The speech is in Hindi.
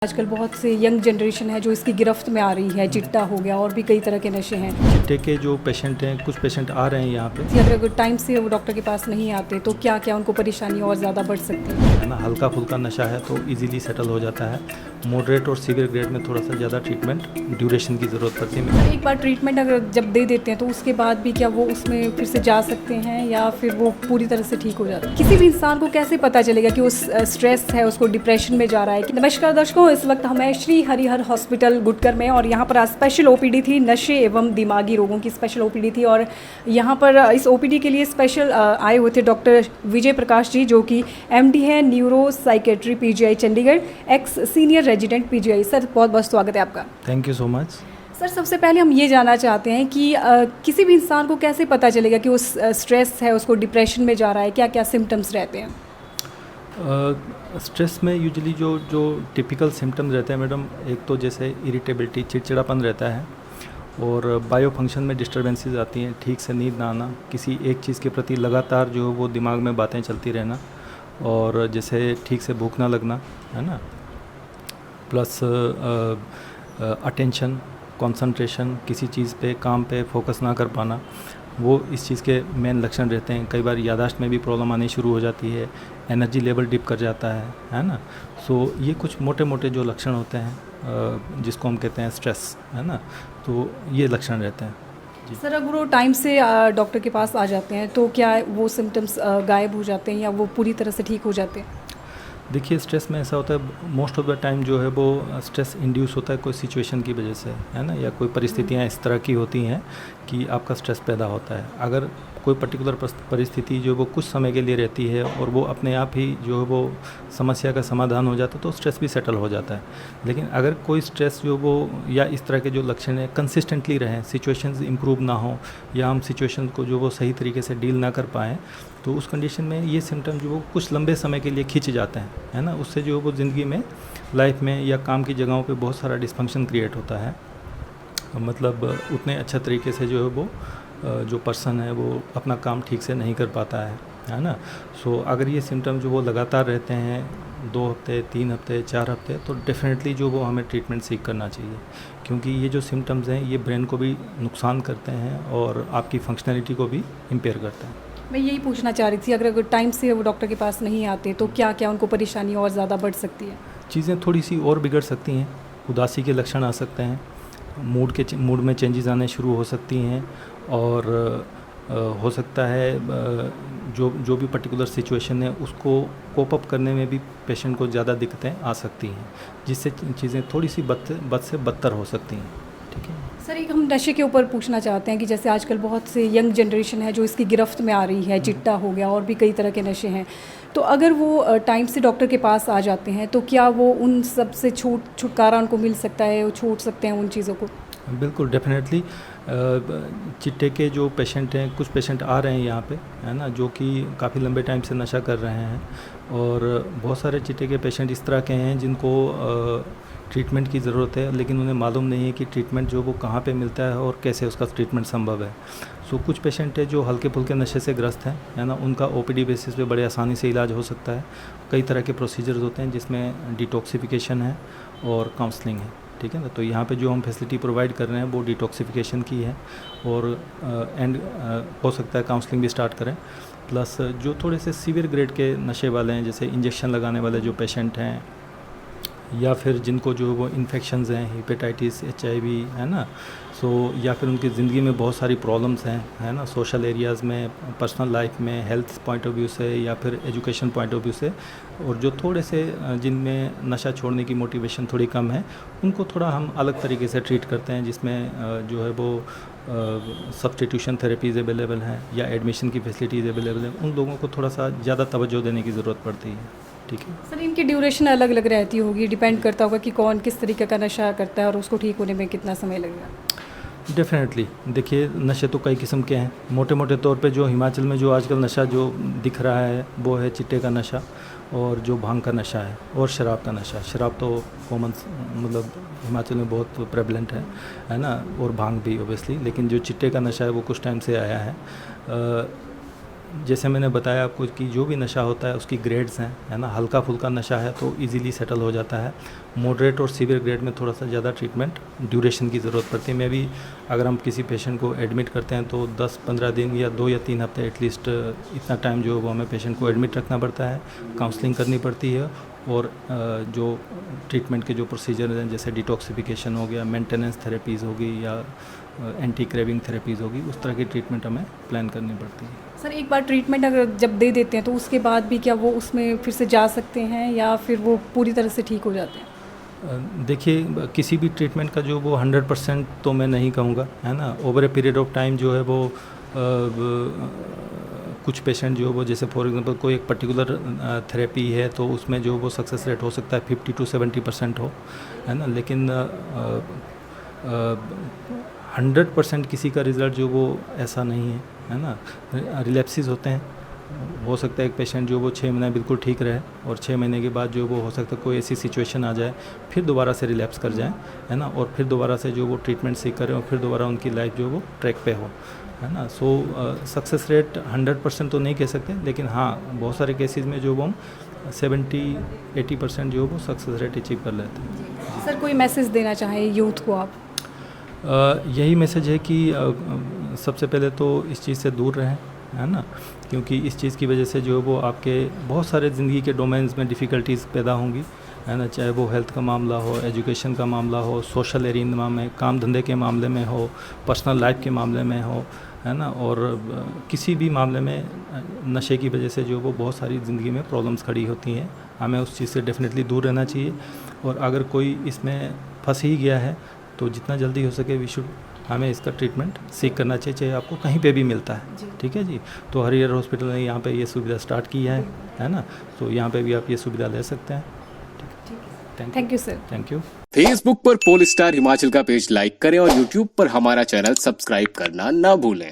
आजकल बहुत से यंग जनरेशन है जो इसकी गिरफ्त में आ रही है। चिट्टा हो गया और भी कई तरह के नशे हैं। चिट्टे के जो पेशेंट हैं, कुछ पेशेंट आ रहे हैं यहाँ पे, अगर टाइम से वो डॉक्टर के पास नहीं आते तो क्या क्या उनको परेशानी और ज़्यादा बढ़ सकती है ना। हल्का फुल्का नशा है तो इजीली सेटल हो जाता है। मॉडरेट और सीवियर ग्रेड में थोड़ा सा ज़्यादा ट्रीटमेंट ड्यूरेशन की ज़रूरत पड़ती है। एक बार ट्रीटमेंट अगर जब दे देते हैं तो उसके बाद भी क्या वो उसमें फिर से जा सकते हैं या फिर वो पूरी तरह से ठीक हो जाता है? किसी भी इंसान को कैसे पता चलेगा कि उस स्ट्रेस है, उसको डिप्रेशन में जा रहा है? नमस्कार दर्शकों, इस वक्त हमें श्री हरिहर हॉस्पिटल गुडकर में और यहाँ पर आज स्पेशल ओपीडी थी, नशे एवं दिमागी रोगों की स्पेशल ओपीडी थी। और यहाँ पर इस ओपीडी के लिए स्पेशल आए हुए थे डॉक्टर विजय प्रकाश जी, जो कि एमडी है neuro psychiatry PGI Chandigarh, x senior resident PGI. Sir बहुत बहुत स्वागत है आपका। Thank you so much. Sir सबसे पहले हम ये जानना चाहते हैं कि किसी भी इंसान को कैसे पता चलेगा कि उस स्ट्रेस है, उसको डिप्रेशन में जा रहा है? क्या क्या सिम्टम्स रहते हैं? स्ट्रेस में यूजुअली जो टिपिकल सिम्टम्स रहते हैं मैडम, एक तो जैसे इरिटेबिलिटी, चिड़चिड़ापन रहता है, और बायो फंक्शन में डिस्टर्बेंसेस आती हैं, ठीक से नींद ना आना, किसी एक चीज़ के प्रति लगातार जो वो दिमाग में बातें चलती रहना, और जैसे ठीक से भूख ना लगना, है ना, प्लस अटेंशन, कंसंट्रेशन, किसी चीज़ पे, काम पे फोकस ना कर पाना, वो इस चीज़ के मेन लक्षण रहते हैं। कई बार याददाश्त में भी प्रॉब्लम आनी शुरू हो जाती है, एनर्जी लेवल डिप कर जाता है ना। सो ये कुछ मोटे मोटे जो लक्षण होते हैं जिसको हम कहते हैं स्ट्रेस, है ना, तो ये लक्षण रहते हैं जी। सर अगर वो टाइम से डॉक्टर के पास आ जाते हैं तो क्या वो सिम्टम्स गायब हो जाते हैं या वो पूरी तरह से ठीक हो जाते हैं? देखिए, स्ट्रेस में ऐसा होता है, मोस्ट ऑफ द टाइम जो है वो स्ट्रेस इंड्यूस होता है कोई सिचुएशन की वजह से, है ना, या कोई परिस्थितियाँ इस तरह की होती हैं कि आपका स्ट्रेस पैदा होता है। अगर कोई पर्टिकुलर परिस्थिति जो वो कुछ समय के लिए रहती है और वो अपने आप ही जो है वो समस्या का समाधान हो जाता है तो स्ट्रेस भी सेटल हो जाता है। लेकिन अगर कोई स्ट्रेस जो वो या इस तरह के जो लक्षण हैं कंसिस्टेंटली रहें, सिचुएशंस इम्प्रूव ना हो, या हम सिचुएशन को जो वो सही तरीके से डील ना कर पाएँ, तो उस कंडीशन में ये सिम्टम जो वो कुछ लंबे समय के लिए खिंच जाते हैं, है ना। उससे जो वो ज़िंदगी में, लाइफ में या काम की जगहों पे बहुत सारा डिस्फंक्शन क्रिएट होता है। मतलब उतने अच्छा तरीके से जो है वो जो पर्सन है वो अपना काम ठीक से नहीं कर पाता है ना। सो अगर ये सिम्टम जो वो लगातार रहते हैं 2 हफ्ते, 3 हफ्ते, 4 हफ्ते, तो डेफिनेटली जो वो हमें ट्रीटमेंट सीख करना चाहिए, क्योंकि ये जो सिम्टम्स हैं ये ब्रेन को भी नुकसान करते हैं और आपकी फंक्शनैलिटी को भी इम्पेयर करते हैं। मैं यही पूछना चाह रही थी, अगर टाइम से वो डॉक्टर के पास नहीं आते तो क्या क्या उनको परेशानी और ज़्यादा बढ़ सकती है? चीज़ें थोड़ी सी और बिगड़ सकती हैं, उदासी के लक्षण आ सकते हैं, मूड में चेंजेस आने शुरू हो सकती हैं, और हो सकता है जो भी पर्टिकुलर सिचुएशन है उसको कोप अप करने में भी पेशेंट को ज़्यादा दिक्कतें आ सकती हैं, जिससे चीज़ें थोड़ी सी बद से बदतर हो सकती हैं। ठीक है सर, एक हम नशे के ऊपर पूछना चाहते हैं कि जैसे आजकल बहुत से यंग जनरेशन है जो इसकी गिरफ्त में आ रही है। चिट्टा हो गया और भी कई तरह के नशे हैं, तो अगर वो टाइम से डॉक्टर के पास आ जाते हैं तो क्या वो उन सब से छुटकारा उनको मिल सकता है, वो छोड़ सकते हैं उन चीज़ों को? बिल्कुल, डेफिनेटली। चिट्टे के जो पेशेंट हैं, कुछ पेशेंट आ रहे हैं यहाँ पे, है ना, जो कि काफ़ी लंबे टाइम से नशा कर रहे हैं, और बहुत सारे चिट्टे के पेशेंट इस तरह के हैं जिनको ट्रीटमेंट की ज़रूरत है, लेकिन उन्हें मालूम नहीं है कि ट्रीटमेंट जो वो कहाँ पे मिलता है और कैसे उसका ट्रीटमेंट संभव है। सो कुछ पेशेंट है जो हल्के फुल्के नशे से ग्रस्त हैं, है ना, उनका ओपीडी बेसिस पे बड़े आसानी से इलाज हो सकता है। कई तरह के प्रोसीजर्स होते हैं जिसमें डिटॉक्सिफिकेशन है और काउंसलिंग है, ठीक है ना। तो यहाँ पे जो हम फैसिलिटी प्रोवाइड कर रहे हैं वो डिटॉक्सिफिकेशन की है, और हो सकता है काउंसलिंग भी स्टार्ट करें। प्लस जो थोड़े से सीवियर ग्रेड के नशे वाले हैं, जैसे इंजेक्शन लगाने वाले जो पेशेंट हैं, या फिर जिनको जो वो इन्फेक्शंस हैं, हेपेटाइटिस, HIV, है ना, सो या फिर उनकी ज़िंदगी में बहुत सारी प्रॉब्लम्स हैं, है ना, सोशल एरियाज़ में, पर्सनल लाइफ में, हेल्थ पॉइंट ऑफ व्यू से या फिर एजुकेशन पॉइंट ऑफ व्यू से, और जो थोड़े से जिनमें नशा छोड़ने की मोटिवेशन थोड़ी कम है, उनको थोड़ा हम अलग तरीके से ट्रीट करते हैं, जिसमें जो है वो सब्स्टिट्यूशन थेरेपीज़ अवेलेबल हैं या एडमिशन की फैसिलिटीज़ अवेलेबल हैं। उन लोगों को थोड़ा सा ज़्यादा तवज्जो देने की ज़रूरत पड़ती है। ठीक है सर, इनकी ड्यूरेशन अलग अलग रहती होगी, डिपेंड करता होगा कि कौन किस तरीके का नशा करता है और उसको ठीक होने में कितना समय लगेगा? डेफिनेटली। देखिए, नशे तो कई किस्म के हैं। मोटे मोटे तौर पे जो हिमाचल में जो आजकल नशा जो दिख रहा है वो है चिट्टे का नशा, और जो भांग का नशा है, और शराब का नशा। शराब तो कॉमन, मतलब हिमाचल में बहुत प्रेवलेंट है ना, और भांग भी ओबियसली। लेकिन जो चिट्टे का नशा है वो कुछ टाइम से आया है। जैसे मैंने बताया आपको कि जो भी नशा होता है उसकी ग्रेड्स हैं, है ना। हल्का फुल्का नशा है तो इजीली सेटल हो जाता है। मॉडरेट और सीवियर ग्रेड में थोड़ा सा ज़्यादा ट्रीटमेंट ड्यूरेशन की ज़रूरत पड़ती है। मैं भी अगर हम किसी पेशेंट को एडमिट करते हैं तो 10-15 दिन या 2 या 3 हफ्ते एटलीस्ट इतना टाइम जो है वो हमें पेशेंट को एडमिट रखना पड़ता है, काउंसलिंग करनी पड़ती है और जो ट्रीटमेंट के जो प्रोसीजर हैं जैसे डिटॉक्सिफिकेशन हो गया, मेंटेनेंस थेरेपीज़ होगी या एंटी क्रेविंग थेरेपीज़ होगी, उस तरह की ट्रीटमेंट हमें प्लान करनी पड़ती है। सर एक बार ट्रीटमेंट अगर जब दे देते हैं तो उसके बाद भी क्या वो उसमें फिर से जा सकते हैं या फिर वो पूरी तरह से ठीक हो जाते हैं? देखिए किसी भी ट्रीटमेंट का जो वो 100% तो मैं नहीं कहूँगा, है ना। Over a period of time जो है वो कुछ पेशेंट जो वो जैसे फॉर एग्जांपल कोई एक पर्टिकुलर थेरेपी है तो उसमें जो वो सक्सेस रेट हो सकता है 50 to 70% हो, है ना। लेकिन 100% किसी का रिज़ल्ट जो वो ऐसा नहीं है ना। रिलैप्सिस होते हैं, हो सकता है एक पेशेंट जो वो 6 महीने बिल्कुल ठीक रहे और 6 महीने के बाद जो वो हो सकता है कोई ऐसी सिचुएशन आ जाए फिर दोबारा से रिलैप्स कर जाए, है ना, और फिर दोबारा से जो वो ट्रीटमेंट सीख करें और फिर दोबारा उनकी लाइफ जो वो ट्रैक पे हो, है ना। सो सक्सेस रेट 100% तो नहीं कह सकते, लेकिन हाँ बहुत सारे केसेस में जो वो हम 70-80% जो वो सक्सेस रेट अचीव कर लेते हैं। सर कोई मैसेज देना चाहें यूथ को आप? यही मैसेज है कि सबसे पहले तो इस चीज़ से दूर रहें, है ना, क्योंकि इस चीज़ की वजह से जो है वो आपके बहुत सारे ज़िंदगी के डोमेन्स में डिफ़िकल्टीज़ पैदा होंगी, है ना। चाहे वो हेल्थ का मामला हो, एजुकेशन का मामला हो, सोशल एरिना में, काम धंधे के मामले में हो, पर्सनल लाइफ के मामले में हो, है ना, और किसी भी मामले में नशे की वजह से जो वो बहुत सारी ज़िंदगी में प्रॉब्लम्स खड़ी होती हैं। हमें उस चीज़ से डेफिनेटली दूर रहना चाहिए और अगर कोई इसमें फंस ही गया है तो जितना जल्दी हो सके हमें इसका ट्रीटमेंट सीख करना चाहिए, चाहे आपको कहीं पे भी मिलता है। ठीक है जी। तो हरिहर हॉस्पिटल ने यहाँ पे ये सुविधा स्टार्ट की है ना, तो यहाँ पे भी आप ये सुविधा ले सकते हैं। Thank you sir. Thank you. Facebook पर पोलस्टार हिमाचल का पेज लाइक करें और यूट्यूब पर हमारा चैनल सब्सक्राइब करना ना भूलें।